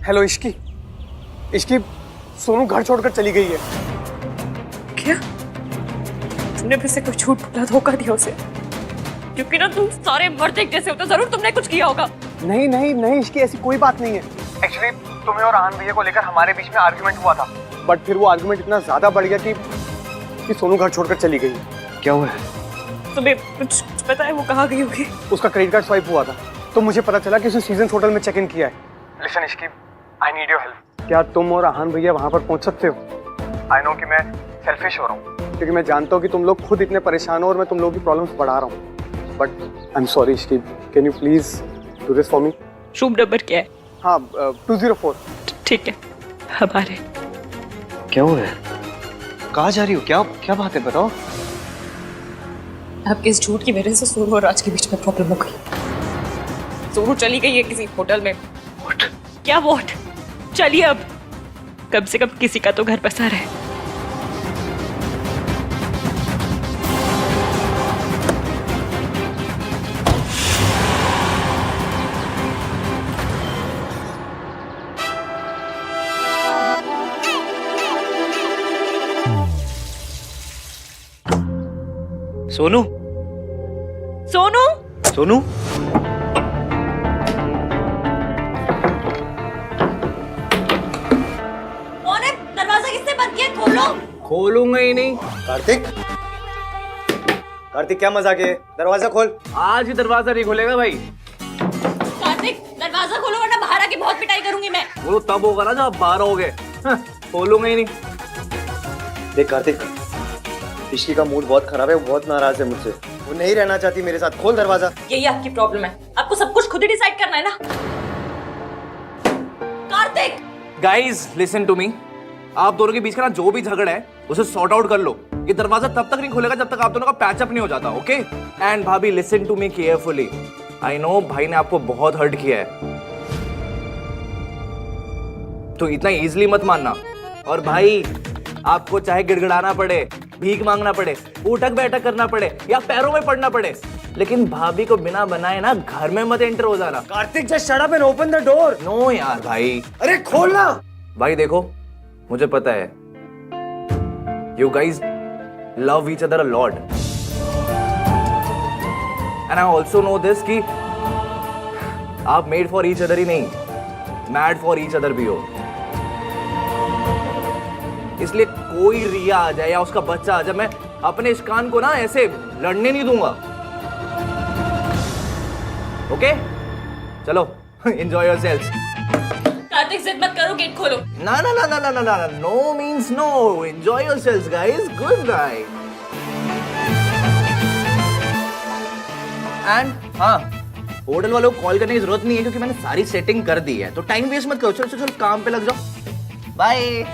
Hello Ishki, Ishki Sonu घर छोड़कर चली गई है। क्या तुमने फिर से कोई झूठ बोला, धोखा दिया उसे? क्योंकि ना तुम सारे मर्द एक जैसे होते, जरूर तुमने कुछ किया होगा। नहीं नहीं नहीं इश्की, ऐसी कोई बात नहीं है। एक्चुअली तुम्हें और आन भैया को लेकर हमारे बीच में आर्गुमेंट हुआ था, बट फिर वो आर्गुमेंट इतना ज्यादा बढ़ गया कि सोनू घर छोड़कर चली गई। क्या हुआ है? तुम्हें कुछ पता है वो कहाँ गई होगी? उसका क्रेडिट कार्ड स्वाइप हुआ था, तो मुझे पता चला कि उसने सीजन होटल में चेक इन किया है। Listen Ishki, I need your help. क्या तुम और आहान भैया वहां पर पहुंच सकते हो? आई नो कि मैं सेल्फिश हो रहा हूँ, क्योंकि मैं जानता हूँ कि तुम लोग खुद इतने परेशान हो और मैं तुम लोगों की प्रॉब्लम्स बढ़ा रहा हूँ, but I am sorry Ishki, can you please do this for me? Room number क्या है? हाँ 204। ठीक है, हमारे। क्या हुआ है? कहाँ जा रही हो? क्या क्या बात है, बताओ। आपके इस झूठ की वजह से सोनू और राज के बीच में प्रॉब्लम हो गई। सोनू चली गई है किसी होटल में। What? क्या वॉट? चलिए अब, कम से कम किसी का तो घर बसा रहे। सोनू, सोनू, सोनू, दरवाजा किसने बंद किया? खोलो। खोलूंगा ही नहीं। कार्तिक, कार्तिक क्या मजाक है? दरवाजा खोल। आज ही दरवाजा नहीं खोलेगा भाई। कार्तिक दरवाजा खोलो वरना बाहर आके बहुत पिटाई करूंगी मैं। वो तब होगा ना जब आप बाहर होगे। खोलूंगा ही नहीं। देख कार्तिक, इश्की का मूड बहुत खराब है, वो बहुत नाराज है मुझसे, वो नहीं रहना चाहती मेरे साथ। खोल दरवाजा। यही आपकी प्रॉब्लम है, आपको सब कुछ खुद ही डिसाइड करना है ना। Kartik, guys listen to me, आप दोनों के बीच का ना जो भी झगड़ा है उसे सॉर्ट आउट कर लो। ये दरवाजा तब तक नहीं खुलेगा जब तक आप दोनों का पैचअप नहीं हो जाता, ओके? एंड भाभी listen to me carefully. I know भाई ने आपको बहुत हर्ट किया है, तो इतना इजीली मत मानना। और भाई आपको चाहे गिड़गिड़ाना पड़े, भीख मांगना पड़े, उठक बैठक करना पड़े या पैरों में पड़ना पड़े, लेकिन भाभी को बिना बनाए ना घर में मत एंटर हो जाना। Kartik just shut up and open the door. No यार भाई। अरे खोलना। भाई देखो, मुझे पता है you guys love each other a lot, and I also know this कि आप मेड फॉर ईच अदर ही नहीं, मैड फॉर ईच अदर भी हो। इसलिए कोई रिया आ जाए या उसका बच्चा आ जाए, मैं अपने इस कान को ना ऐसे लड़ने नहीं दूंगा, ओके? चलो एंजॉय योरसेल्व्स। कार्तिक जिद मत करो, गेट खोलो। ना ना ना ना ना ना ना, no means no. Enjoy yourselves guys, good night. And हाँ, होटल वालों को कॉल करने की जरूरत नहीं है क्योंकि मैंने सारी सेटिंग कर दी है, तो टाइम वेस्ट मत करो। चलो चलो चलो, काम पे लग जाओ। बाय।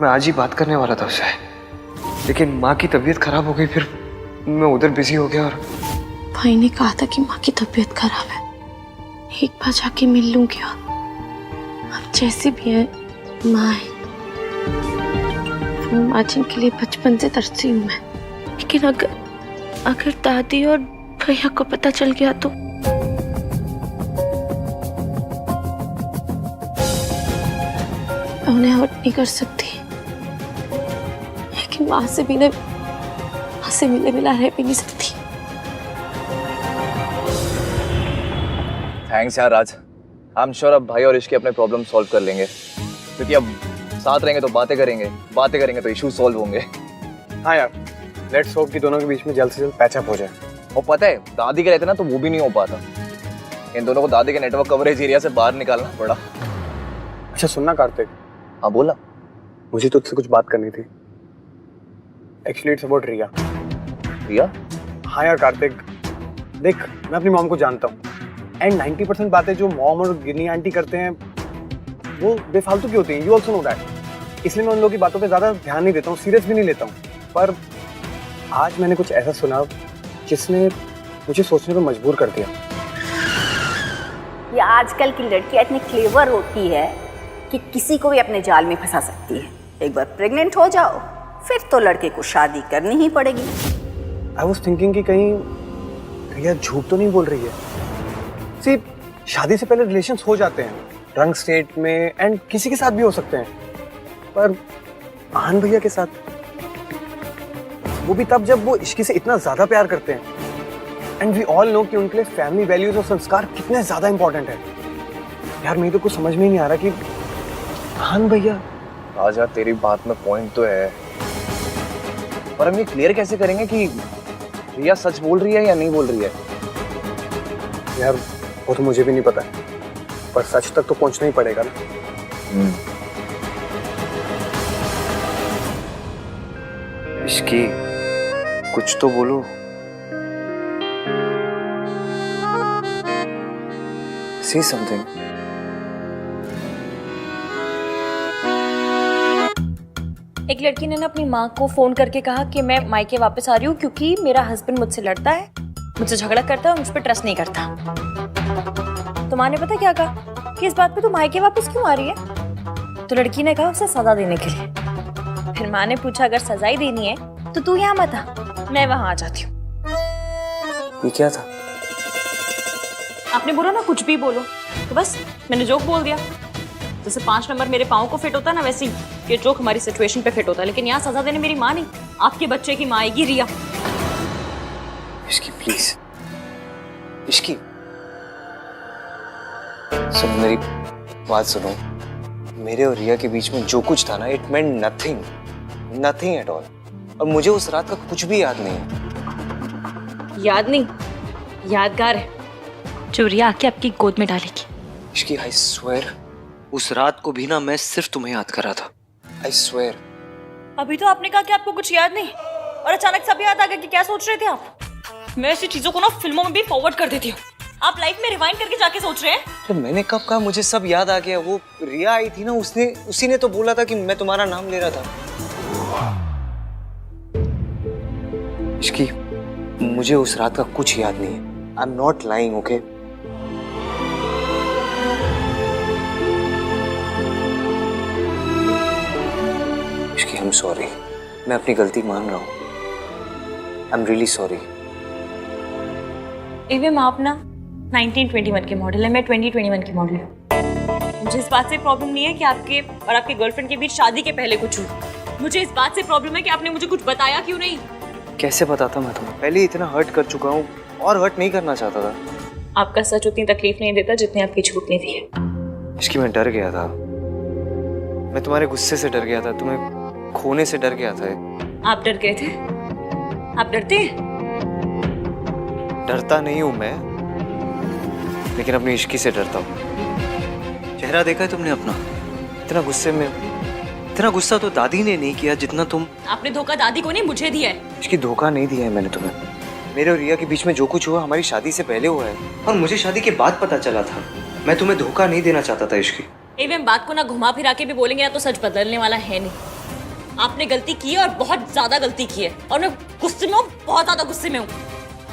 मैं आज ही बात करने वाला था उससे, लेकिन माँ की तबीयत खराब हो गई, फिर मैं उधर बिजी हो गया। और भाई ने कहा था कि माँ की तबीयत खराब है, एक बार जाके मिल लूंगी। अब जैसी भी है माँ है, माँ जिनके लिए बचपन से तरसी हूँ मैं। लेकिन अगर दादी और भैया को पता चल गया तो मैं उन्हें हर्ट नहीं कर सकती, लेकिन माँ से मिले बिना रह भी नहीं सकती। थैंक्स यार राज, आई एम श्योर अब भाई और इश्की अपने प्रॉब्लम सॉल्व कर लेंगे, क्योंकि अब साथ रहेंगे तो बातें करेंगे तो इश्यू सॉल्व होंगे। हाँ यार, लेट्स होप कि दोनों के बीच में जल्द से जल्द पैचअप हो जाए। और पता है दादी के रहते ना तो वो भी नहीं हो पाता। इन दोनों को दादी के नेटवर्क कवरेज एरिया से बाहर निकालना पड़ा। अच्छा सुनना कार्तिक, हाँ बोला। मुझे तुझसे कुछ बात करनी थी। एक्चुअली इट्स अबाउट रिया। रिया? हाँ यार कार्तिक, देख मैं अपनी मॉम को जानता हूँ एंड 90% बातें जो मॉम और गिन्नी आंटी करते हैं वो बेफालतू की होती हैं। You also know that. इसलिए मैं उन लोगों की बातों पे ज़्यादा ध्यान नहीं देता हूँ, सीरियस भी नहीं लेता हूँ। पर आज मैंने कुछ ऐसा सुना जिसने मुझे सोचने पर मजबूर कर दिया। ये आजकल की लड़कियां इतनी क्लेवर होती है कि किसी को भी अपने जाल में फंसा सकती है। एक बार प्रेग्नेंट हो जाओ फिर तो लड़के को शादी करनी ही पड़ेगी। आई वॉज थिंकिंग कि कहीं रिया झूठ तो नहीं बोल रही है। सिर्फ शादी से पहले रिलेशंस हो जाते हैं रंग स्टेट में एंड किसी के साथ भी हो सकते हैं, पर आहान भैया के साथ वो भी तब जब वो इश्की से इतना ज्यादा प्यार करते हैं। एंड वी ऑल नो कि उनके लिए फैमिली वैल्यूज और संस्कार कितने ज्यादा इंपॉर्टेंट है। यार मेरे तो कुछ समझ में ही नहीं आ रहा कि आहान भैया। राजा तेरी बात में पॉइंट तो है, पर हम ये क्लियर कैसे करेंगे कि रिया सच बोल रही है या नहीं बोल रही है? यार वो तो मुझे भी नहीं पता, पर सच तक तो पहुंचना ही पड़ेगा ना। इश्की कुछ तो बोलो। Say something. एक लड़की ने ना अपनी माँ को फोन करके कहा कि मैं मायके वापस आ रही हूँ क्योंकि मेरा हस्बैंड मुझसे लड़ता है, मुझसे झगड़ा करता है और मुझ पर ट्रस्ट नहीं करता। तो माँ ने पता क्या कहा कि इस बात पे तू मायके वापस क्यों आ रही है? तो लड़की ने कहा उसे सजा देने के लिए। फिर माँ ने पूछा अगर सजा ही देनी है तो तू यहाँ मत आ, मैं वहां आ जाती हूँ। ये क्या था? आपने बोला ना कुछ भी बोलो, तो बस मैंने जोक बोल दिया। जैसे 5 नंबर मेरे पाँव को फिट होता है ना, वैसे ही ये जोक हमारी सिचुएशन पे फिट होता है। लेकिन यहाँ सजा देने मेरी माँ नहीं, आपके बच्चे की माँ आएगी रिया। इश्की प्लीज, इश्की सुनो मेरी बात सुनो। मेरे और रिया के बीच में जो कुछ था ना, it meant nothing, nothing at all. और मुझे उस रात का कुछ भी याद नहीं है। याद नहीं, यादगार है जो रिया आके आपकी गोद में डालेगी। इश्की आई स्वेयर उस रात को भी ना मैं सिर्फ तुम्हें याद कर रहा था। I swear. अभी तो आपने कहा कि आपको कुछ याद नहीं और अचानक सब याद आ गया कि क्या सोच रहे थे आप। मैं ऐसी चीजों को ना फिल्मों में भी फॉरवर्ड कर देती हूँ, आप लाइफ में रिवाइंड करके जाके सोच रहे हैं। तो मैंने कब कहा मुझे सब याद आ गया? वो रिया आई थी ना, उसी ने तो बोला था कि मैं तुम्हारा नाम ले रहा था। इश्की मुझे उस रात का कुछ याद नहीं है। I am not lying, okay? Ishki I am sorry, मैं अपनी गलती मान रहा हूँ। I am really sorry. एवं आप ना 1921 के मॉडल है, मैं 2021 की मॉडल हूँ। मुझे इस बात से प्रॉब्लम नहीं है कि आपके और आपके गर्लफ्रेंड के बीच शादी के पहले कुछ हुआ। मुझे इस बात से प्रॉब्लम है कि आपने मुझे कुछ बताया क्यों नहीं। कैसे बताता मैं तुम्हें? पहले इतना हर्ट कर चुका हूँ और हर्ट नहीं करना चाहता था। आपका सच उतनी तकलीफ नहीं देता जितनी आपकी झूठ ने दी है। इसकी मैं डर गया था, मैं तुम्हारे गुस्से से डर गया था, तुम्हें खोने से डर गया था। आप डर गए थे? आप डरते हैं? डरता नहीं हूं मैं, लेकिन अपनी इश्की से डरता हूँ। चेहरा देखा है तुमने अपना? इतना गुस्से में, इतना गुस्सा तो दादी ने नहीं किया जितना तुम। आपने धोखा दादी को नहीं मुझे दिया है। इसकी धोखा नहीं दिया है मैंने तुम्हें। मेरे और रिया के बीच में जो कुछ हुआ हमारी शादी से पहले हुआ है और मुझे शादी के बाद पता चला था। मैं तुम्हें धोखा नहीं देना चाहता था इश्की। एवं बात को ना घुमा फिरा के भी बोलेंगे ना तो सच बदलने वाला है नहीं। आपने गलती की है और बहुत ज्यादा गलती की है और मैं गुस्से में हूँ, बहुत ज्यादा गुस्से में हूँ।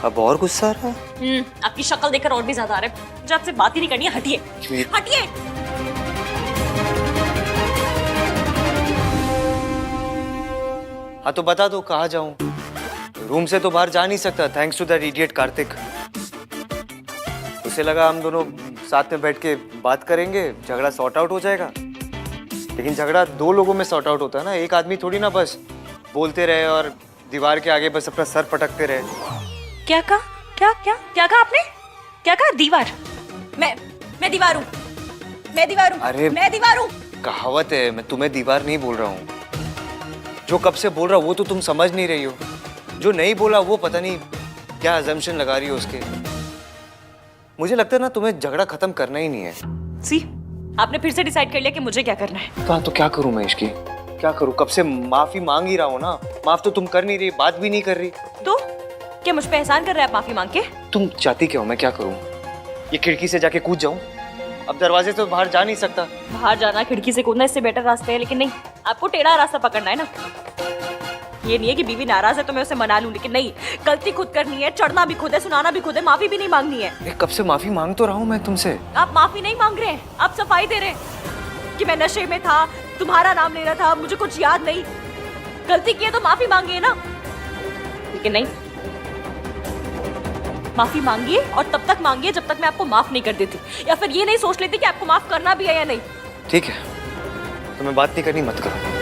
अब और गुस्सा आ रहा है? आपकी शक्ल देखकर और भी ज्यादा आ रहा है। मुझे आपसे बात ही नहीं करनी है, हटिए हटिए। हाँ तो बता दो कहाँ जाऊं? रूम से तो बाहर जा नहीं सकता thanks to that idiot Kartik. उसे लगा हम दोनों साथ में बैठ के बात करेंगे, झगड़ा सॉर्ट आउट हो जाएगा। लेकिन झगड़ा 2 लोगों में सॉर्ट आउट होता है ना, एक आदमी थोड़ी ना बस बोलते रहे और दीवार के आगे बस अपना सर पटकते रहे। क्या कहा? क्या कहा आपने? क्या कहा? दीवार? मैं दीवार हूँ, मैं दीवार हूँ। अरे मैं दीवार हूँ। कहावत है, मैं तुम्हें दीवार नहीं बोल रहा हूँ। जो कब से बोल रहा हूँ वो तो तुम समझ नहीं रही हो। जो नहीं बोला वो पता नहीं क्या अजम्पशन लगा रही हो उसके। मुझे लगता है ना तुम्हें झगड़ा खत्म करना ही नहीं है। सी, आपने फिर से डिसाइड कर लिया कि मुझे क्या करना है। तो क्या करूं मैं इसकी, क्या करूं? कब से माफी मांग ही रहा हूं ना। माफ तो तुम कर नहीं रही, बात भी नहीं कर रही। तो क्या मुझ पे एहसान कर रहे हैं आप माफी मांग के? तुम चाहती क्या हो मैं क्या करूं? ये खिड़की से जाके कूद जाऊं? अब दरवाजे से बाहर जा नहीं सकता। बाहर जाना, खिड़की से कूदना, इससे बेटर रास्ते है, लेकिन नहीं, आपको टेढ़ा रास्ता पकड़ना है ना। ये नहीं है कि बीवी नाराज है तो मैं उसे मना लूं, लेकिन नहीं, गलती खुद करनी है, चढ़ना भी खुद है, सुनाना भी खुद है, माफी भी नहीं मांगनी है। कब से माफी मांग तो रहा हूं मैं तुमसे। आप माफी नहीं मांग रहे हैं, आप सफाई दे रहे हैं कि मैं नशे में था, तुम्हारा नाम ले रहा था, मुझे कुछ याद नहीं। गलती की है तो माफी मांगिए ना, लेकिन नहीं, माफी मांगिए और तब तक मांगिए जब तक मैं आपको माफ नहीं कर देती, या फिर ये नहीं सोच लेती कि आपको माफ करना भी है या नहीं। ठीक है, तुम्हें बात नहीं करनी मत करो।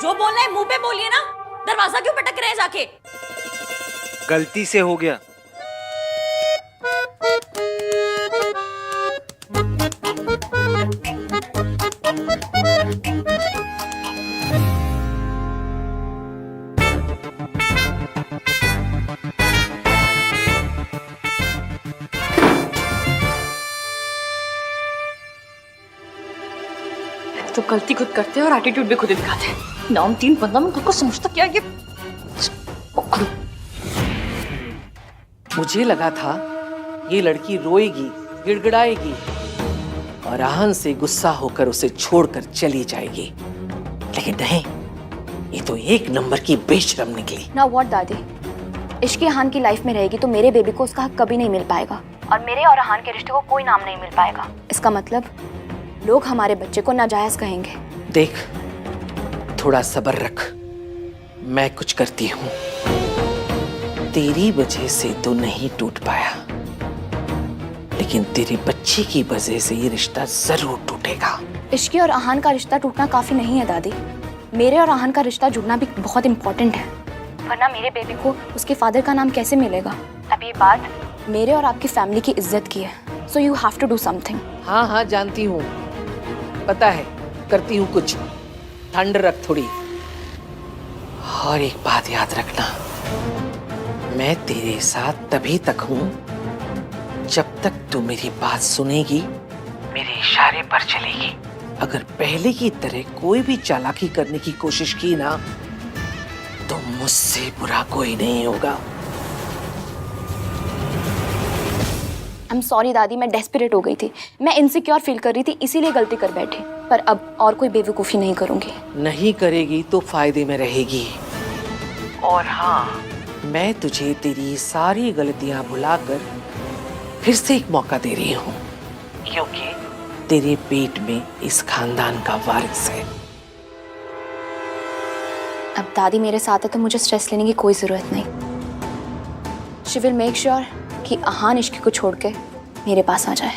जो बोलना है मुंह पे बोलिए ना, दरवाजा क्यों पटक रहे हैं जाके? गलती से हो गया। तो गलती खुद करते हैं और एटीट्यूड भी खुद ही दिखाते हैं। नाम 3 बंदा में खुद को समझता क्या ये? मुझे लगा था ये लड़की रोएगी, गिड़गिड़ाएगी और आहन से गुस्सा होकर उसे छोड़कर चली जाएगी, लेकिन नहीं, ये तो एक नंबर की बेशरम निकली। ना व्हाट दादी, इश्क अहान की लाइफ में रहेगी तो मेरे बेबी को उसका हक कभी नहीं मिल पाएगा, और मेरे और अहान के रिश्ते को कोई नाम नहीं मिल पाएगा। इसका मतलब लोग हमारे बच्चे को नाजायज कहेंगे। देख, थोड़ा सब्र रख, मैं कुछ करती हूँ। तेरी वजह से तो नहीं टूट पाया, लेकिन तेरे बच्चे की वजह से ये रिश्ता जरूर टूटेगा। इश्की और अहान का रिश्ता टूटना काफी नहीं है दादी, मेरे और अहान का रिश्ता जुड़ना भी बहुत इम्पोर्टेंट है, वरना मेरे बेबी को उसके फादर का नाम कैसे मिलेगा? अब ये बात मेरे और आपकी फैमिली की इज्जत की है, so you have to do something. हाँ हाँ जानती हूँ, पता है, करती हूँ कुछ। ठंड रख थोड़ी। और एक बात याद रखना, मैं तेरे साथ तभी तक हूँ जब तक तू मेरी बात सुनेगी, मेरे इशारे पर चलेगी। अगर पहले की तरह कोई भी चालाकी करने की कोशिश की ना, तो मुझसे बुरा कोई नहीं होगा। आई एम सॉरी दादी, मैं डेस्परेट हो गई थी, मैं इनसिक्योर फील कर रही थी, इसीलिए गलती कर बैठी, पर अब और कोई बेवकूफ़ी नहीं करूंगी। नहीं करेगी तो फायदे में रहेगी। और हाँ, मैं तुझे तेरी सारी गलतियां भुलाकर फिर से एक मौका दे रही हूँ, क्योंकि तेरे पेट में इस खानदान का वारिस है। अब दादी मेरे साथ है तो मुझे स्ट्रेस लेने की कोई जरूरत नहीं। शी विल मेक श्योर कि अहान इश्की को छोड़ के मेरे पास आ जाए।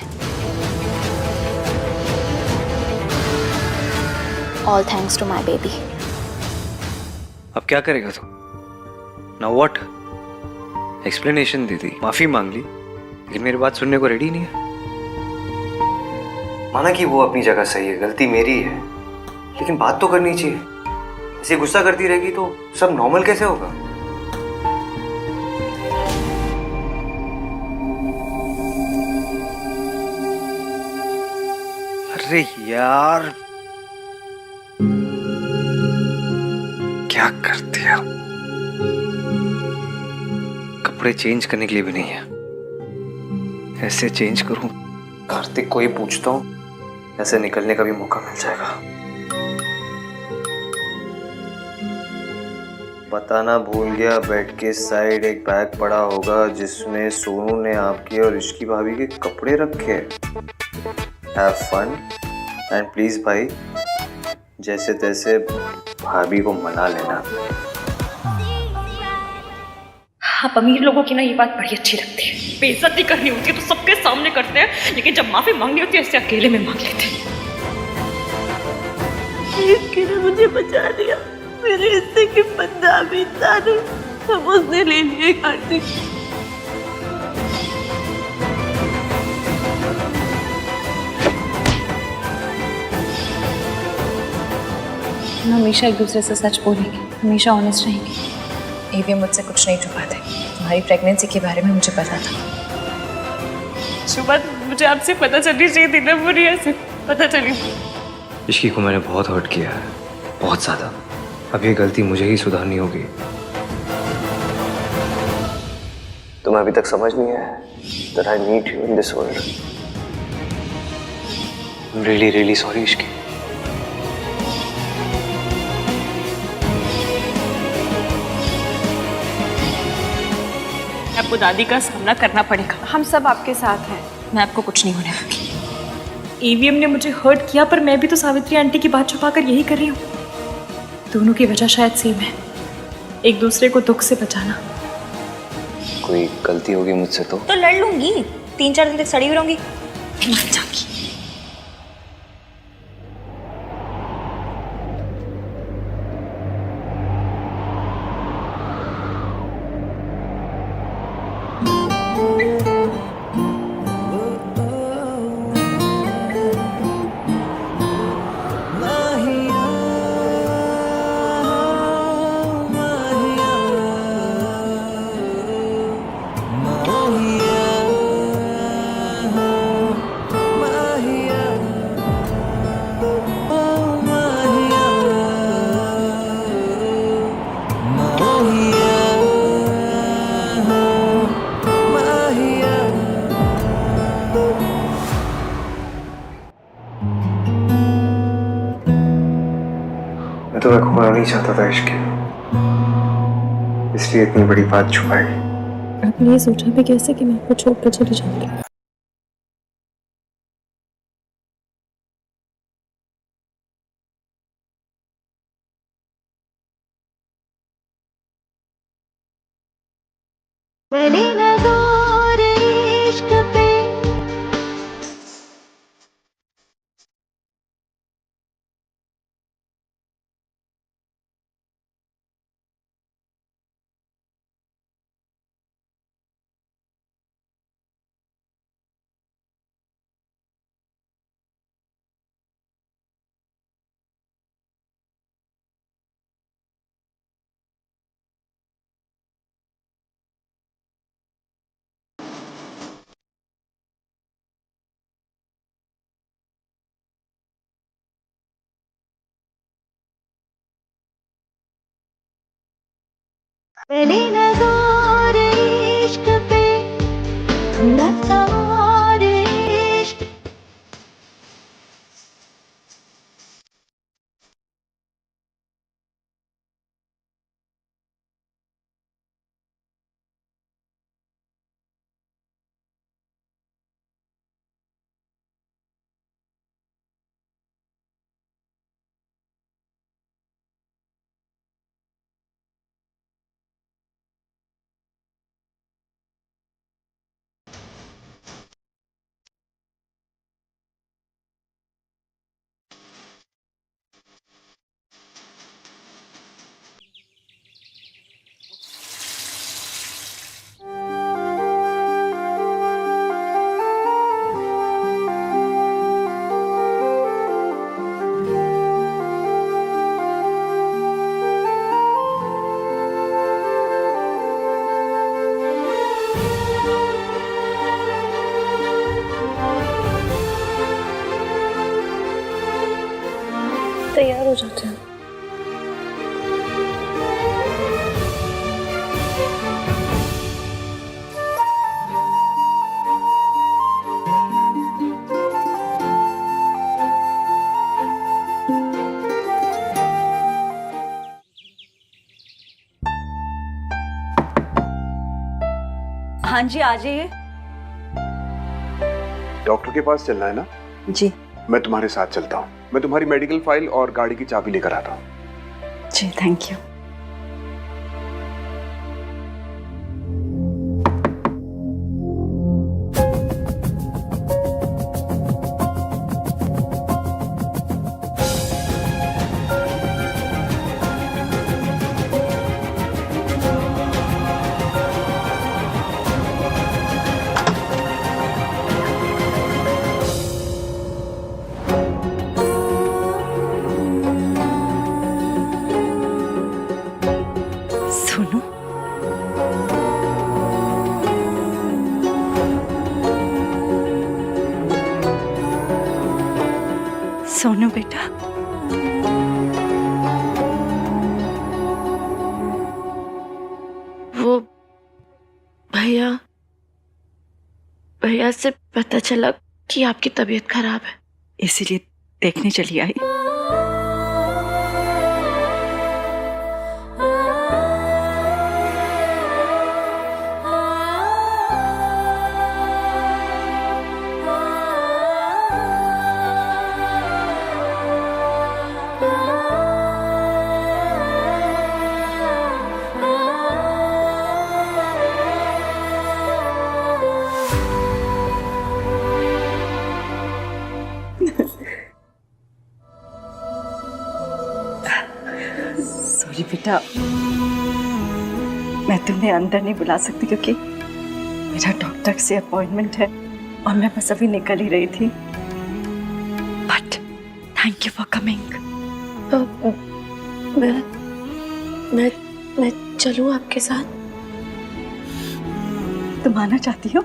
All thanks to my baby. अब क्या करेगा तू? Now what? एक्सप्लेनेशन दे दी, माफी मांग ली, लेकिन मेरी बात सुनने को रेडी नहीं है। माना कि वो अपनी जगह सही है, गलती मेरी है, लेकिन बात तो करनी चाहिए। ऐसे गुस्सा करती रहेगी तो सब नॉर्मल कैसे होगा? अरे यार, क्या कर दिया? कपड़े चेंज करने के लिए भी नहीं है। ऐसे चेंज करूं, कार्तिक को ही पूछता हूं, ऐसे निकलने का भी मौका मिल जाएगा। बताना भूल गया, बेड के साइड एक बैग पड़ा होगा जिसमें सोनू ने आपकी और इश्की भाभी के कपड़े रखे हैं। हैव फन एंड प्लीज भाई, जैसे तैसे भाभी को मना लेना। आप अमीर लोगों की ना ये बात बड़ी अच्छी लगती है, बेइज्जती करनी होती है तो सबके सामने करते हैं, लेकिन जब माफी मांगनी होती है ऐसे अकेले में मांग लेते हैं। इसकी ने मुझे बचा लिया। मेरे हिस्से की बंदा भी था नहीं, सब उसने ले लिए कार्तिक। हम हमेशा एक दूसरे से सच बोलेंगे, हमेशा ऑनेस्ट रहेंगे। एवीएम मुझसे कुछ नहीं छुपाते। तुम्हारी प्रेगनेंसी के बारे में मुझे पता था। सुबह मुझे आपसे पता चलनी चाहिए थी ना, मुझे ऐसे पता चली। इश्की को मैंने बहुत हर्ट किया है, बहुत ज़्यादा। अब ये गलती मुझे ही सुधारनी होगी। तुम्हें अभी तक समझ नहीं आया that I need you in this world. I'm really, really sorry, Ishki. आपको दादी का सामना करना पड़ेगा। हम सब आपके साथ हैं। मैं आपको कुछ नहीं होने दूंगी। ईवीएम ने मुझे हर्ट किया, पर मैं भी तो सावित्री आंटी की बात छुपाकर यही कर रही हूँ। दोनों की वजह शायद सेम है, एक दूसरे को दुख से बचाना। कोई गलती होगी मुझसे तो लड़ लूंगी, 3-4 दिन तक सड़ी हुई रहूंगी, मर जाऊंगी। मैं तुम्हें खोना नहीं चाहता था इश्की, इसलिए इतनी बड़ी बात छुपाई। आपने ये सोचा भी कैसे कि मैं आपको छोड़कर चली जाऊंगी? मेरी नज़र इश्क पे थोड़ा सा और इश्क। तैयार हो जाते हैं। हाँ जी, आ जाइए। डॉक्टर के पास चलना है ना? जी मैं तुम्हारे साथ चलता हूँ। मैं तुम्हारी मेडिकल फाइल और गाड़ी की चाबी लेकर आता हूँ। जी, थैंक यू। रिया से पता चला कि आपकी तबीयत खराब है, इसीलिए देखने चली आई। सॉरी बेटा, मैं तुम्हें अंदर नहीं बुला सकती क्योंकि मेरा डॉक्टर से अपॉइंटमेंट है और मैं बस अभी निकल ही रही थी। But thank you for coming. मैं चलूं आपके साथ? तुम आना चाहती हो?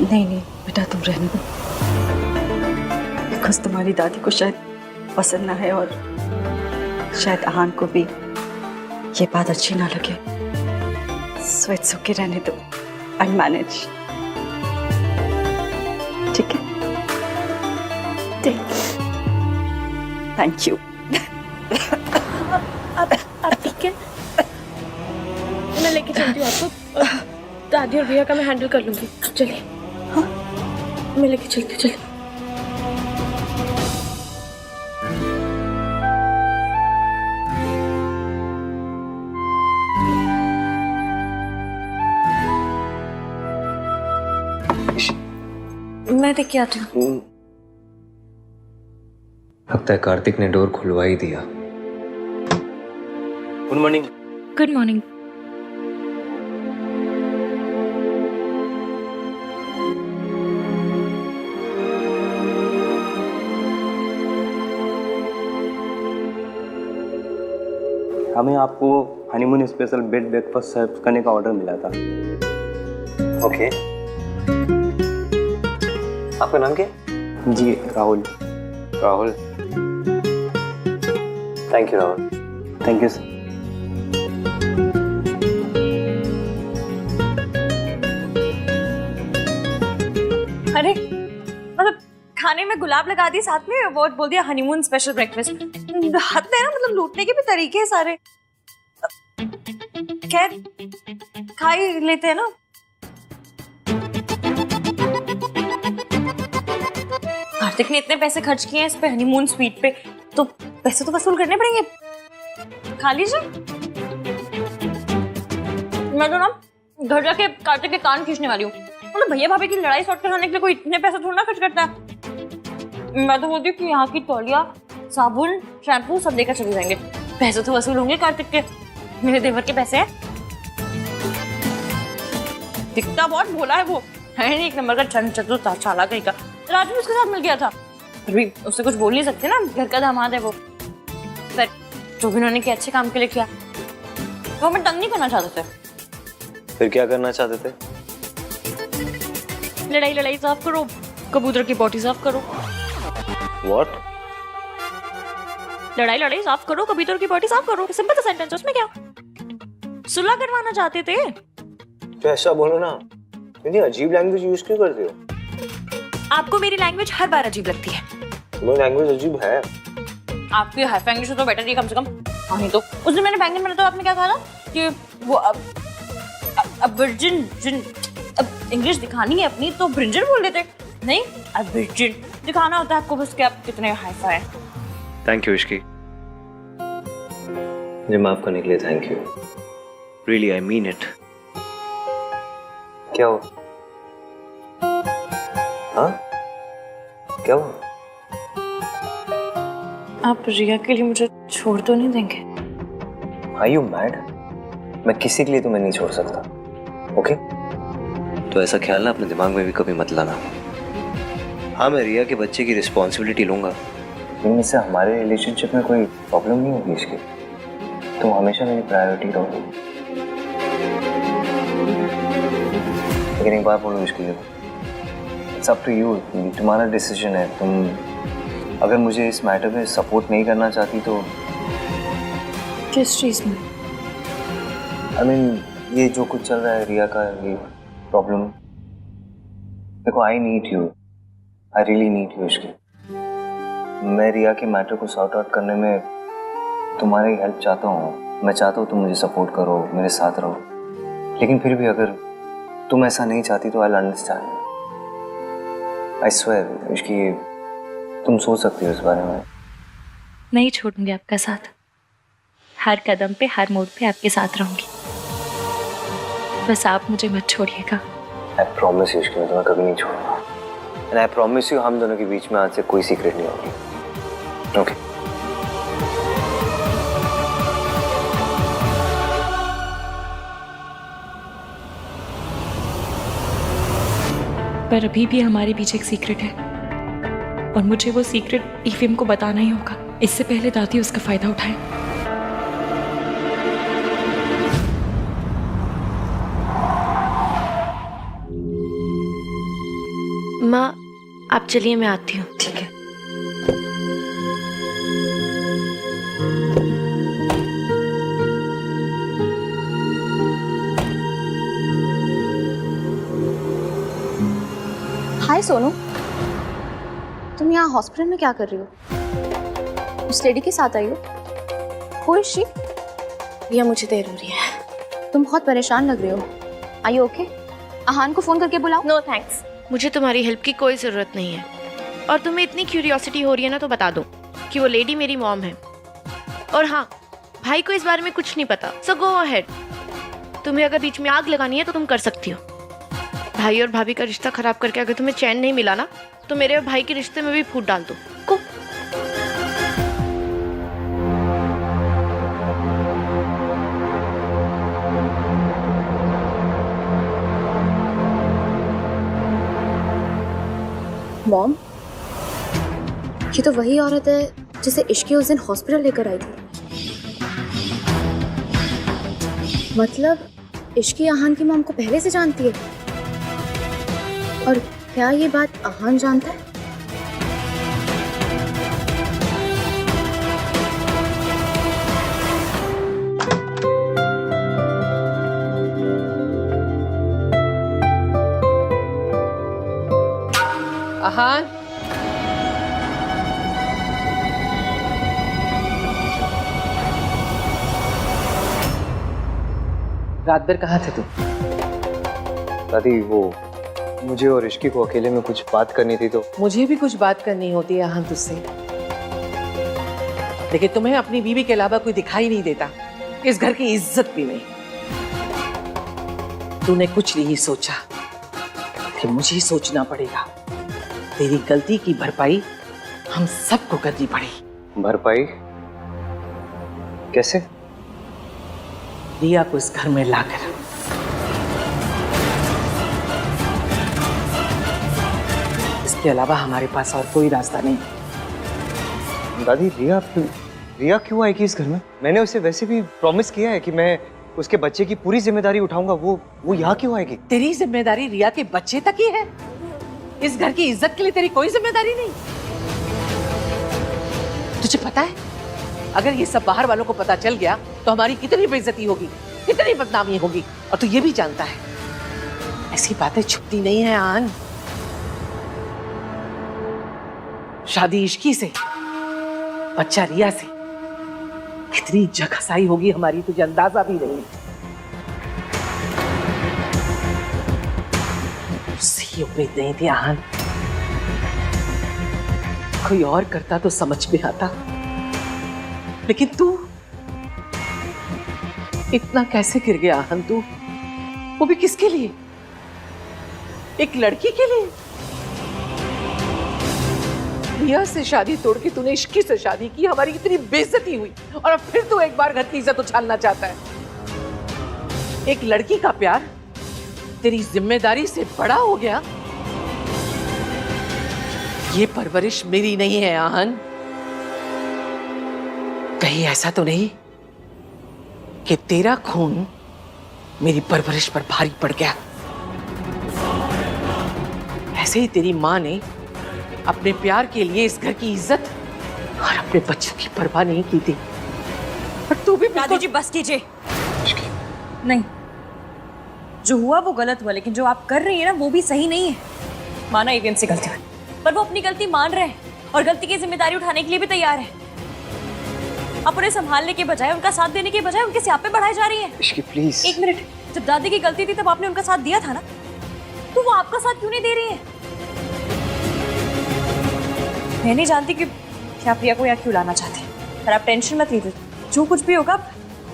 नहीं नहीं बेटा, तुम रहने दो, बिकॉज तुम्हारी दादी को शायद पसंद ना है और शायद आहान को भी ये बात अच्छी ना लगे। सो इट्स ओके, रहने दो, आई मैनेज। ठीक है, थैंक यू। आप ठीक है? मैं लेके चलती हूँ आपको, दादी और भैया का मैं हैंडल कर लूंगी। चलिए, हाँ मैं लेके चलती हूँ, चलिए। मैं देख के आती हूँ। लगता है कार्तिक ने डोर खुलवा ही दिया। Good morning. Good morning. हमें आपको honeymoon special bed breakfast serve करने का ऑर्डर मिला था। ओके, आपका नाम क्या? जी Rahul. Rahul. Thank you Rahul. Thank you sir. अरे मतलब खाने में गुलाब लगा दिए, साथ में वो बोल दिया हनीमून स्पेशल ब्रेकफास्ट। हद है ना, मतलब लूटने के भी तरीके हैं सारे। खैर खा ही लेते हैं ना। कार्तिक ने इतने पैसे खर्च किए हैं इस पे हनीमून स्वीट पे, तो पैसे तो वसूल करने पड़ेंगे। खा लीजिए। मैं तो ना घर जाके कार्तिक के कान खींचने वाली हूँ। मतलब भैया भाभी की लड़ाई सॉर्ट कराने के लिए कोई इतने पैसे थोड़ा ना खर्च करता है। मैं तो बोलती हूँ कि यहाँ की तौलिया, साबुन, शैम्पू सब लेकर चले जाएंगे। पैसे तो वसूल होंगे कार्तिक के, मेरे देवर के पैसे हैं। दिखता बहुत भोला है वो, है नहीं एक नंबर का छन चतुर चालाक कहीं का। राजू उसके साथ मिल गया था, फिर भी उससे कुछ बोल नहीं सकते ना, घर का दामाद है वो। पर जो भी उन्होंने किया अच्छे काम के लिए किया। वो हमें तंग नहीं करना चाहते थे। फिर क्या करना चाहते थे? लड़ाई लड़ाई साफ करो, कबूतर की बॉडी साफ करो। What? लड़ाई लड़ाई साफ करो, कबूतर की बॉडी साफ करो। सिंपल सा सेंटेंस, उसमें क्या? सुलह करवाना चाहते थे। तो ऐसा बोलो ना, इतनी अजीब लैंग्वेज यूज क्यों करते हो? आपको मेरी लैंग्वेज हर बार अजीब लगती है। मेरी लैंग्वेज अजीब है। आपकी हाई इंग्लिश तो बेटर है कम से कम। हाँ नहीं तो उस दिन मैंने बैंगन बनाया तो आपने क्या कहा था कि वो अब इंग्लिश दिखानी है अपनी तो ब्रिंजल बोल देते। नहीं, अब दिखाना होता है आपको बस कि आप कितने हाई-फाई हैं। थैंक यू इश्की, मुझे माफ करने के लिए thank you. Really I mean it. क्या हुआ? हाँ क्या हुआ? आप रिया के लिए मुझे छोड़ तो नहीं देंगे? Are you mad? मैं किसी के लिए तुम्हें नहीं छोड़ सकता। ओके? तो ऐसा ख्याल ना अपने दिमाग में भी कभी मत लाना। हाँ मैं रिया के बच्चे की रिस्पॉन्सिबिलिटी लूंगा, लेकिन इससे हमारे रिलेशनशिप में कोई प्रॉब्लम नहीं होगी इसकी। तुम हमेशा मेरी प्रायोरिटी रहोगी। लेकिन एक बात बोलूँ इसके लिए, इट्स अप टू यू, तुम्हारा डिसीजन है। तुम अगर मुझे इस मैटर में सपोर्ट नहीं करना चाहती तो। किस चीज में? आई मीन ये जो कुछ चल रहा है रिया का, ये प्रॉब्लम, देखो I need you, I really need you Ishki. मैं रिया के मैटर को सॉर्ट आउट करने में तुम्हारी हेल्प चाहता हूँ। मैं चाहता हूँ तुम मुझे सपोर्ट करो, मेरे साथ रहो, लेकिन फिर भी अगर तुम ऐसा नहीं चाहती तो I understand. I swear Ishki, तुम सोच सकती हो इस बारे में। नहीं छोड़ूंगी आपका साथ, हर कदम पे हर मोड़ पे आपके साथ रहूंगी, बस आप मुझे मत छोड़िएगा। आई प्रॉमिस यू इश्की, मैं तुम्हें कभी नहीं छोड़ूंगा। एंड आई प्रॉमिस यू हम दोनों के बीच में आज से कोई सीक्रेट नहीं होगी। ओके पर अभी भी हमारे बीच एक सीक्रेट है और मुझे वो सीक्रेट ईवीएम को बताना ही होगा, इससे पहले दादी उसका फायदा उठाए। माँ आप चलिए, मैं आती हूँ। ठीक है। हाय सोनू, तुम यहाँ हॉस्पिटल में क्या कर रही हो? उस लेडी के साथ आई हो? Who is she? भैया मुझे देर हो रही है। तुम बहुत परेशान लग रहे हो। Are you okay? आहान को फोन करके बुलाओ। नो थैंक्स, मुझे तुम्हारी हेल्प की कोई ज़रूरत नहीं है। और तुम्हें इतनी क्यूरियोसिटी हो रही है ना, तो बता दो कि वो लेडी मेरी मॉम है। और हाँ, भाई को इस बारे में कुछ नहीं पता, सो गो अहेड। तुम्हें अगर बीच में आग लगानी है तो तुम कर सकती हो। भाई और भाभी का रिश्ता खराब करके अगर तुम्हें चैन नहीं मिला ना, तो मेरे और भाई के रिश्ते में भी फूट डाल दो। को मॉम, ये तो वही औरत है जिसे इश्की उस दिन हॉस्पिटल लेकर आई थी। मतलब इश्की आहान की मॉम को पहले से जानती है। और क्या ये बात आहान जानता है? आहान, रात भर कहाँ थे तुम? दादी वो मुझे और इश्की को अकेले में कुछ बात करनी थी, तो मुझे भी कुछ बात करनी होती है आहान तुझसे, लेकिन तुम्हें अपनी बीवी के अलावा कोई दिखाई नहीं देता, इस घर की इज्जत भी नहीं। तूने कुछ नहीं सोचा कि मुझे ही सोचना पड़ेगा। तेरी गलती की भरपाई हम सबको करनी पड़ी। भरपाई कैसे? रिया को इस घर में लाकर। इसके अलावा हमारे पास और कोई रास्ता नहीं। दादी रिया क्यों आएगी इस घर में? मैंने उसे वैसे भी प्रॉमिस किया है कि मैं उसके बच्चे की पूरी जिम्मेदारी उठाऊंगा। वो यहाँ क्यों आएगी? तेरी जिम्मेदारी रिया के बच्चे तक ही है। इस घर की इज्जत के लिए तेरी कोई जिम्मेदारी नहीं। तुझे पता है, अगर ये सब बाहर वालों को पता चल गया तो हमारी कितनी बेइज्जती होगी, कितनी बदनामी होगी। और तू ये भी जानता है, ऐसी बातें छुपती नहीं है आन। शादी इश्की से, बच्चा रिया से, कितनी जगहसाई होगी हमारी, तुझे अंदाजा भी नहीं। उससे उम्मीद नहीं थी आहान। कोई और करता तो समझ में आता, लेकिन तू इतना कैसे गिर गया आहान? तू, वो भी किसके लिए? एक लड़की के लिए। रिया से शादी तोड़ के तूने इश्की से शादी की, हमारी इतनी बेइज्जती हुई, और अब फिर तू एक बार घर की इज्जत उछालना चाहता है। एक लड़की का प्यार तेरी जिम्मेदारी से बड़ा हो गया। ये परवरिश मेरी नहीं है आहान। कहीं ऐसा तो नहीं कि तेरा खून मेरी परवरिश पर भारी पड़ गया? ऐसे ही तेरी माँ ने अपने प्यार के लिए इस घर की इज्जत और अपने बच्चों की परवाह नहीं की थी, पर तू भी दादी जी बस कीजिए। नहीं, जो हुआ वो गलत हुआ, लेकिन जो आप कर रही है ना वो भी सही नहीं है। माना ईवीएम से गलती हुई, पर वो अपनी गलती मान रहे हैं और गलती की जिम्मेदारी उठाने के लिए भी तैयार है। आप उन्हें संभालने के बजाय, उनका साथ देने के बजाय उनके स्यापे बढ़ाए जा रही हैं। इश्की प्लीज। एक मिनट, जब दादी की गलती थी तब आपने उनका साथ दिया था ना, तो वो आपका साथ क्यों नहीं दे रही है? मैं नहीं जानती कि क्या प्रिया को यहाँ क्यों लाना चाहते हैं, पर आप टेंशन मत लीजिए, जो कुछ भी होगा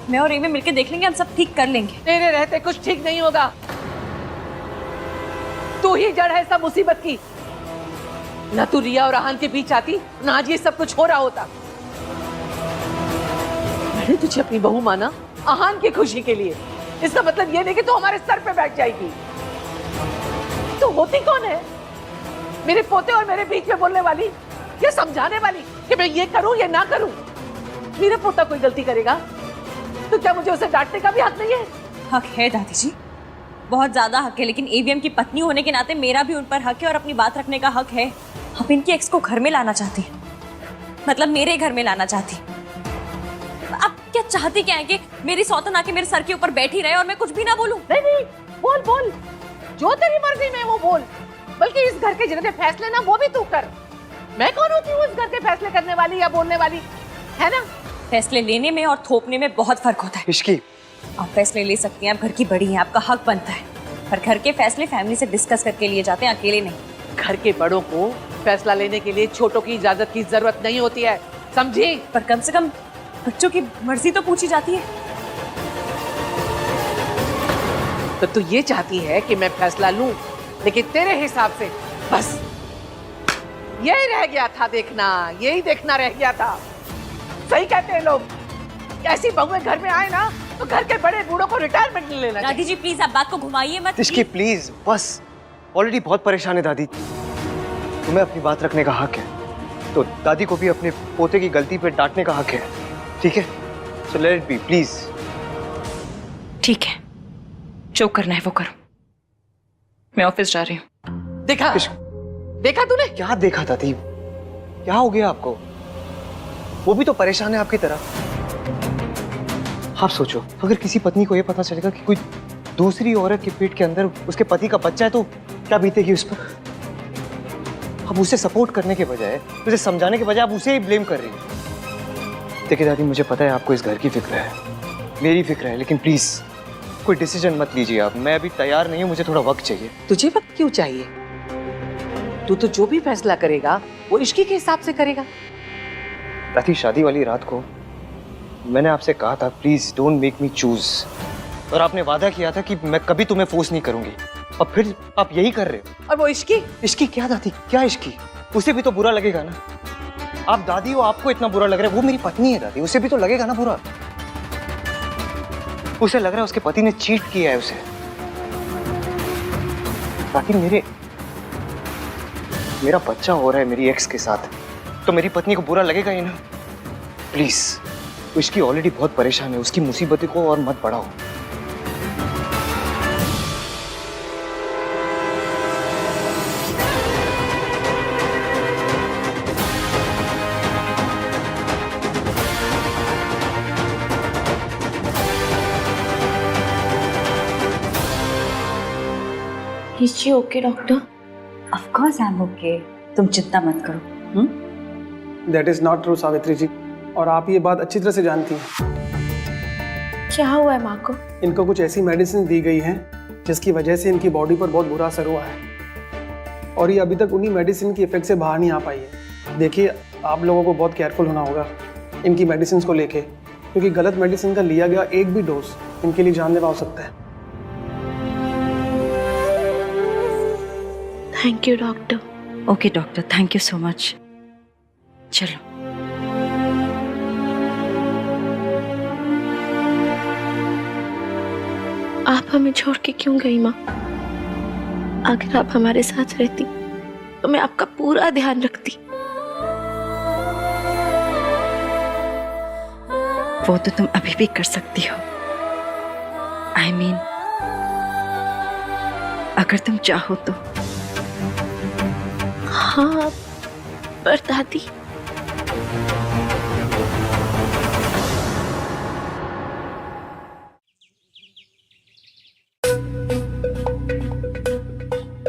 मैं और एवी मिलकर देख लेंगे, हम सब ठीक कर लेंगे। तेरे रहते कुछ ठीक नहीं होगा। तू ही जड़ है सब मुसीबत की। ना तू रिया और आहान के बीच आती, ना आज ये सब कुछ हो रहा होता। मैंने तुझे अपनी बहू माना आहान की खुशी के लिए, इसका मतलब ये नहीं कि तू हमारे सर पे बैठ जाएगी। तू होती कौन है? मेरे पोते और मेरे बीच में बोलने वाली, ये समझाने वाली कि मैं ये करूं या ना करूं। मेरा पोता कोई गलती करेगा तो क्या मुझे उसे डांटने का भी हक नहीं है? हक है दादी जी, बहुत ज्यादा हक है, लेकिन एवीएम की पत्नी होने के नाते मेरा भी उन पर हक है और अपनी बात रखने का हक है। आप इनकी एक्स को घर में लाना चाहती हैं, मतलब मेरे घर में लाना चाहती। आप क्या चाहती क्या है कि मेरी सौतन आके मेरे सर के ऊपर बैठी रहे और मैं कुछ भी ना बोलूं? नहीं नहीं, बोल बोल, जो तेरी मर्जी में वो बोल। बल्कि इस घर के जितने फैसले ना वो भी तू कर। मैं कौन होती हूँ इस घर के फैसले करने वाली या बोलने वाली, है ना? फैसले लेने में और थोपने में बहुत फर्क होता है। इश्की, आप फैसले ले सकती हैं, आप घर की बड़ी हैं, आपका हक बनता है, पर घर के फैसले फैमिली से डिस्कस करके लिए जाते हैं, अकेले नहीं। घर के बड़ों को फैसला लेने के लिए छोटों की इजाजत की जरूरत नहीं होती है, समझी? पर कम से कम बच्चों की मर्जी तो पूछी जाती है। तो तू ये चाहती है कि मैं फैसला लूं, लेकिन तेरे हिसाब से बस यही रह गया था देखना, यही देखना रह गया था। सही कहते हैं लोग, ऐसी बहुएं घर में आए ना तो घर के बड़े बूढ़ों को रिटायरमेंट ले लेना। दादी जी प्लीज आप बात को घुमाइए मत। इश्की प्लीज बस, ऑलरेडी बहुत परेशान है दादी। तुम्हें अपनी बात रखने का हक है, तो दादी को भी अपने पोते की गलती पे डांटने का हक है, ठीक है? So let it be please. ठीक है, जो करना है वो करो, मैं ऑफिस जा रही हूँ। देखा देखा तूने? क्या देखा दादी? क्या हो गया आपको? वो भी तो परेशान है आपकी तरह। आप सोचो, अगर किसी पत्नी को ये पता चलेगा कि कोई दूसरी औरत के पेट के अंदर उसके पति का बच्चा है तो क्या बीतेगी उस पर? अब उसे सपोर्ट करने के बजाय, उसे समझाने के बजाय आप उसे ही ब्लेम कर रही हैं। देखिए दादी, मुझे पता है आपको इस घर की फिक्र है, मेरी फिक्र है, लेकिन प्लीज कोई डिसीजन मत लीजिए आप। मैं अभी तैयार नहीं हूँ, मुझे थोड़ा वक्त चाहिए। तुझे वक्त क्यों चाहिए? तू तो जो भी फैसला करेगा वो इश्की के हिसाब से करेगा। दादी, शादी वाली रात को मैंने आपसे कहा था please don't make me choose, और आपने वादा किया था कि मैं कभी तुम्हें फोर्स नहीं करूंगी, और फिर आप यही कर रहे हो। और वो इश्की? इश्की क्या दादी, क्या इश्की? उसे भी तो बुरा लगेगा ना। आप दादी हो, आपको इतना बुरा लग रहा है, वो मेरी पत्नी है दादी, उसे भी तो लगेगा ना बुरा। उसे लग रहा है उसके पति ने चीट किया है उसे। बाकी मेरा बच्चा हो रहा है मेरी एक्स के साथ, तो मेरी पत्नी को बुरा लगेगा ही ना। प्लीज, उसकी ऑलरेडी बहुत परेशान है, उसकी मुसीबतों को और मत बढ़ाओ। Is she okay, doctor? Of course I am okay, तुम चिंता मत करो। That is not true Savitri ji, और आप ये बात अच्छी तरह से जानती हैं। क्या हुआ है माँ को? इनको कुछ ऐसी मेडिसिन दी गई हैं जिसकी वजह से इनकी बॉडी पर बहुत बुरा असर हुआ है, और ये अभी तक उन्हीं मेडिसिन की इफेक्ट से बाहर नहीं आ पाई है। देखिए, आप लोगों को बहुत केयरफुल होना होगा इनकी मेडिसिन को लेके, क्योंकि गलत मेडिसिन का लिया गया एक भी डोज इनके लिए जानलेवा हो सकता है। Thank you doctor. Okay doctor, thank you so much. चलो। आप हमें छोड़ के क्यों गई माँ? अगर आप हमारे साथ रहती तो मैं आपका पूरा ध्यान रखती। वो तो तुम अभी भी कर सकती हो। I mean, अगर तुम चाहो तो। हाँ, पर दादी,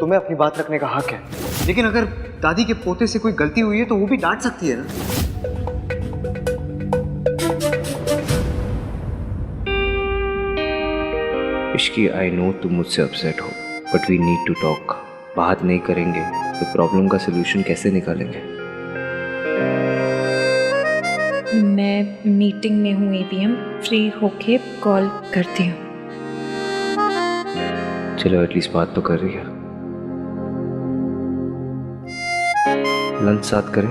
तुम्हें अपनी बात रखने का हक है, लेकिन अगर दादी के पोते से कोई गलती हुई है तो वो भी डांट सकती है ना। इश्की, आई नो तुम मुझसे अपसेट हो, but we need to talk. बात नहीं करेंगे तो प्रॉब्लम का सलूशन कैसे निकालेंगे? मैं मीटिंग में हूँ एवीएम, फ्री होके कॉल करती हूँ। चलो एटलीस्ट बात तो कर रही है। लंच साथ करें?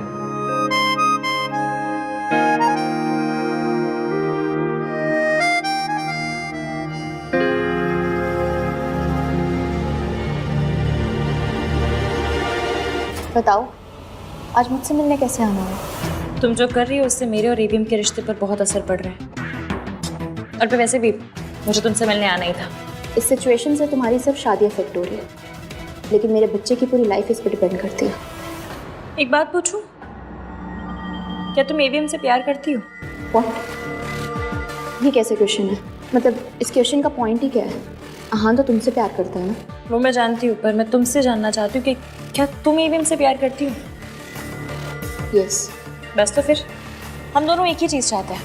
बताओ, आज मुझसे मिलने कैसे आना है? तुम जो कर रही हो उससे मेरे और एवीएम के रिश्ते पर बहुत असर पड़ रहा है। और फिर वैसे भी मुझे तुमसे मिलने आना ही था। इस सिचुएशन से तुम्हारी सिर्फ शादी अफेक्ट हो रही है, लेकिन मेरे बच्चे की पूरी लाइफ इस पर डिपेंड करती है। एक बात पूछूं, क्या तुम एवीएम से प्यार करती हो? व्हाट? ये कैसे क्वेश्चन है? मतलब इस क्वेश्चन का पॉइंट ही क्या है? हाँ तो तुमसे प्यार करता है ना? वो मैं जानती हूँ, पर मैं तुमसे जानना चाहती हूँ कि क्या तुम एवीएम से प्यार करती हो? यस। बस तो फिर हम दोनों एक ही चीज़ चाहते हैं,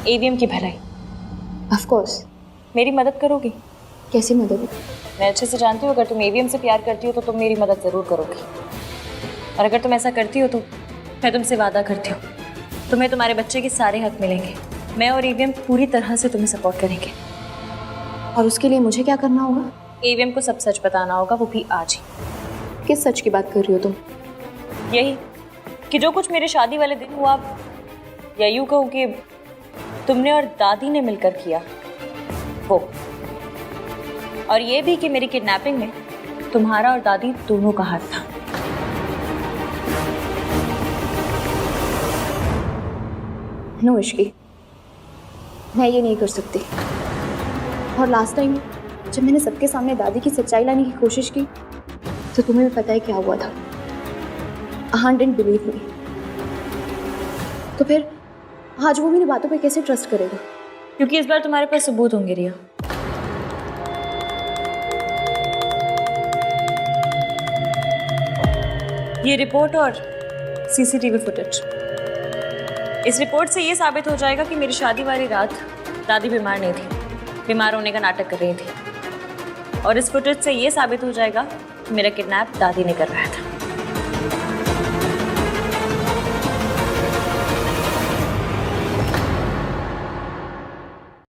एवीएम की भलाई। Of course. मेरी मदद करोगी? कैसी मदद? मैं अच्छे से जानती हूँ अगर तुम एवीएम से प्यार करती हो तो तुम मेरी मदद ज़रूर करोगी। और अगर तुम ऐसा करती हो तो मैं तुमसे वादा करती हूँ, तुम्हें तुम्हारे बच्चे के सारे हक मिलेंगे। मैं और एवीएम पूरी तरह से तुम्हें सपोर्ट करेंगे। और उसके लिए मुझे क्या करना होगा? एवीएम को सब सच बताना होगा, वो भी आज ही। किस सच की बात कर रही हो तुम? यही कि जो कुछ मेरे शादी वाले दिन हुआ, या यूँ कहूँ कि तुमने और दादी ने मिलकर किया वो, और ये भी कि मेरी किडनैपिंग में तुम्हारा और दादी दोनों का हाथ था। नो इश्की, मैं ये नहीं कर सकती। और लास्ट टाइम जब मैंने सबके सामने दादी की सच्चाई लाने की कोशिश की तो तुम्हें भी पता है क्या हुआ था। आहान डिडंट बिलीव मी। तो फिर आज वो मेरी बातों पे कैसे ट्रस्ट करेगा? क्योंकि इस बार तुम्हारे पास सबूत होंगे रिया। ये रिपोर्ट और सीसीटीवी फुटेज, इस रिपोर्ट से ये साबित हो जाएगा कि मेरी शादी वाली रात दादी बीमार नहीं थी, बीमार होने का नाटक कर रही थी। और इस फुटेज से ये साबित हो जाएगा कि मेरा किडनैप दादी ने करवाया था।